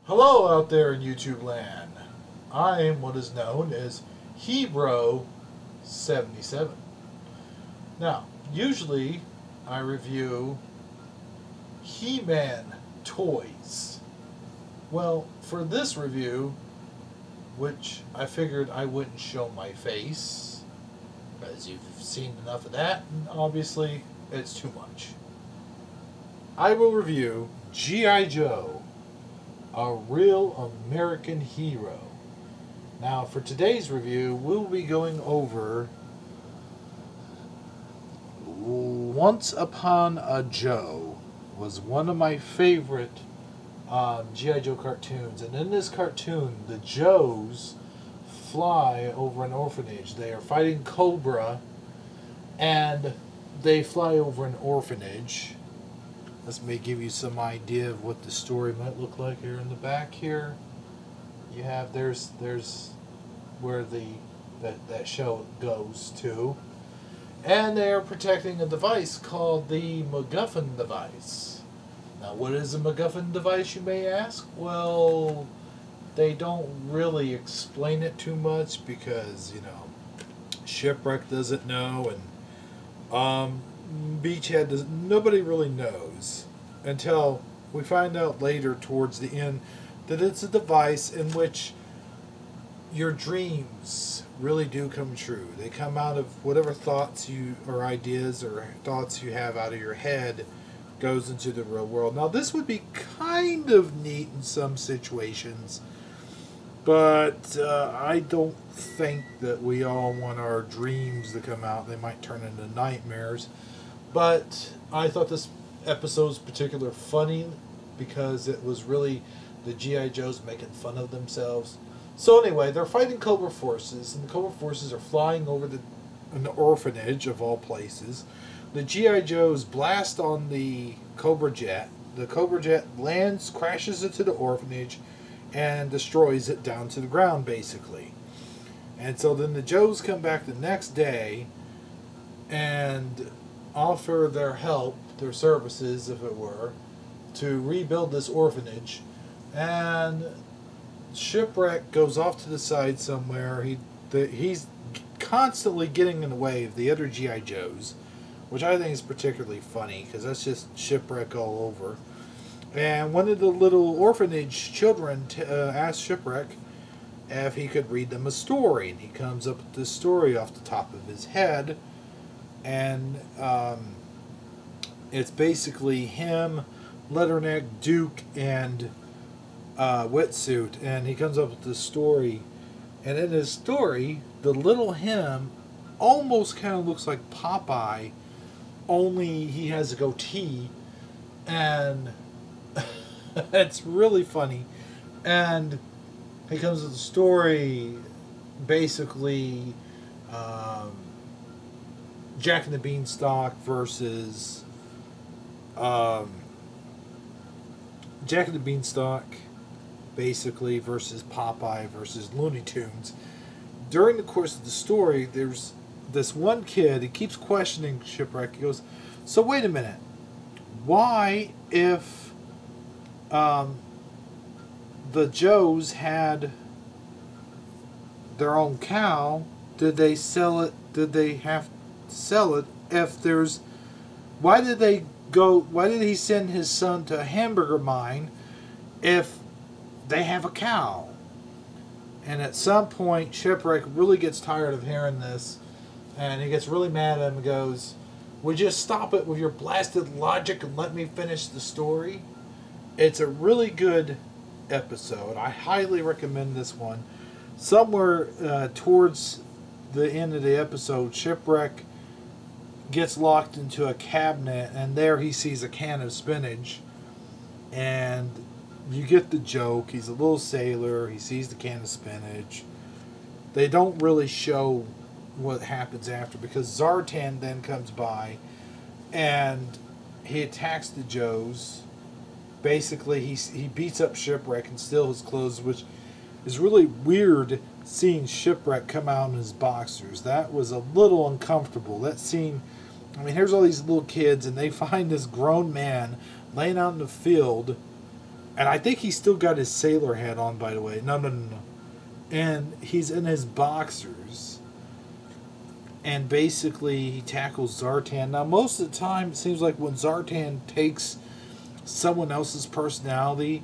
Hello out there in YouTube land. I am what is known as Hebro77. Now, usually I review He-Man toys. Well, for this review, which I figured I wouldn't show my face, because you've seen enough of that, and obviously it's too much. I will review G.I. Joe, a real American hero. Now, for today's review, we'll be going over Once Upon a Joe. Was one of my favorite G.I. Joe cartoons. And in this cartoon, the Joes fly over an orphanage. They are fighting Cobra, and they fly over an orphanage. This may give you some idea of what the story might look like. Here in the back here, you have there's where that show goes to, and they are protecting a device called the MacGuffin device. Now, what is a MacGuffin device, you may ask? Well, they don't really explain it too much because Shipwreck doesn't know, and Beachhead does. Nobody really knows until we find out later towards the end that it's a device in which your dreams really do come true. They come out of whatever thoughts you or ideas or thoughts you have out of your head goes into the real world. Now, this would be kind of neat in some situations, but I don't think that we all want our dreams to come out. They might turn into nightmares. But I thought this episode was particularly funny because it was really the G.I. Joes making fun of themselves. So anyway, they're fighting Cobra forces, and the Cobra forces are flying over an orphanage of all places. The G.I. Joes blast on the Cobra jet. The Cobra jet lands, crashes into the orphanage, and destroys it down to the ground, basically. And so then the Joes come back the next day and offer their help, their services, if it were, to rebuild this orphanage. And Shipwreck goes off to the side somewhere. He's constantly getting in the way of the other G.I. Joes, which I think is particularly funny because that's just Shipwreck all over. And one of the little orphanage children asks Shipwreck if he could read them a story, and he comes up with this story off the top of his head. And it's basically him, Leatherneck, Duke, and Wetsuit. And he comes up with this story. And in his story, the little him almost kind of looks like Popeye, only he has a goatee. And it's really funny. And he comes with the story, basically, Jack and the Beanstalk versus Jack and the Beanstalk, basically, versus Popeye versus Looney Tunes. During the course of the story, there's this one kid. He keeps questioning Shipwreck. He goes, "So wait a minute. Why, if the Joes had their own cow, did they sell it? Did they have sell it if there's why did he send his son to a hamburger mine if they have a cow?" And at some point Shipwreck really gets tired of hearing this, and he gets really mad at him and goes, "Would you stop it with your blasted logic and let me finish the story?" It's a really good episode. I highly recommend this one. Somewhere towards the end of the episode, Shipwreck gets locked into a cabinet, and there he sees a can of spinach, and you get the joke. He's a little sailor. He sees the can of spinach. They don't really show what happens after, because Zartan then comes by and he attacks the Joes. Basically, he beats up Shipwreck and steals his clothes, which is really weird seeing Shipwreck come out in his boxers. That was a little uncomfortable. That scene, I mean, here's all these little kids, and they find this grown man laying out in the field And I think he's still got his sailor hat on, by the way. No. And he's in his boxers. And basically, he tackles Zartan. Now, most of the time, it seems like when Zartan takes someone else's personality,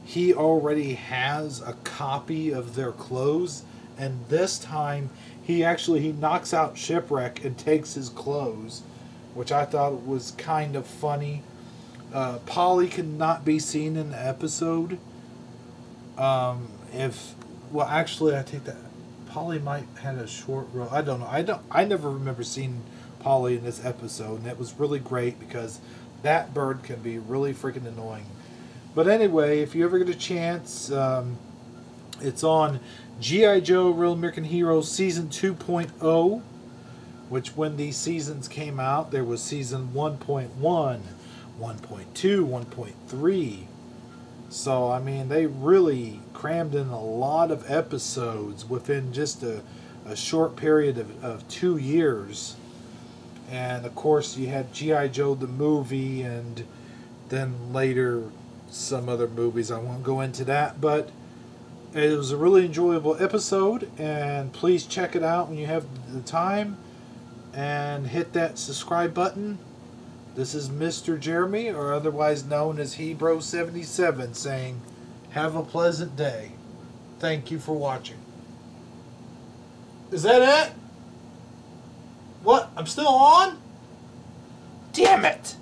he already has a copy of their clothes. And this time, he knocks out Shipwreck and takes his clothes, which I thought was kind of funny. Polly cannot be seen in the episode. I take that. Polly might have a short role. I don't know. I never remember seeing Polly in this episode, and it was really great because that bird can be really freaking annoying. But anyway, if you ever get a chance, it's on G.I. Joe Real American Heroes Season 2.0, which when these seasons came out, there was Season 1.1, 1.2, 1.3. So, I mean, they really crammed in a lot of episodes within just a short period of 2 years. And, of course, you had G.I. Joe the movie, and then later some other movies. I won't go into that, but it was a really enjoyable episode, and please check it out when you have the time, and hit that subscribe button. This is Mr. Jeremy, or otherwise known as Hebro77, saying, have a pleasant day. Thank you for watching. Is that it? What? I'm still on? Damn it!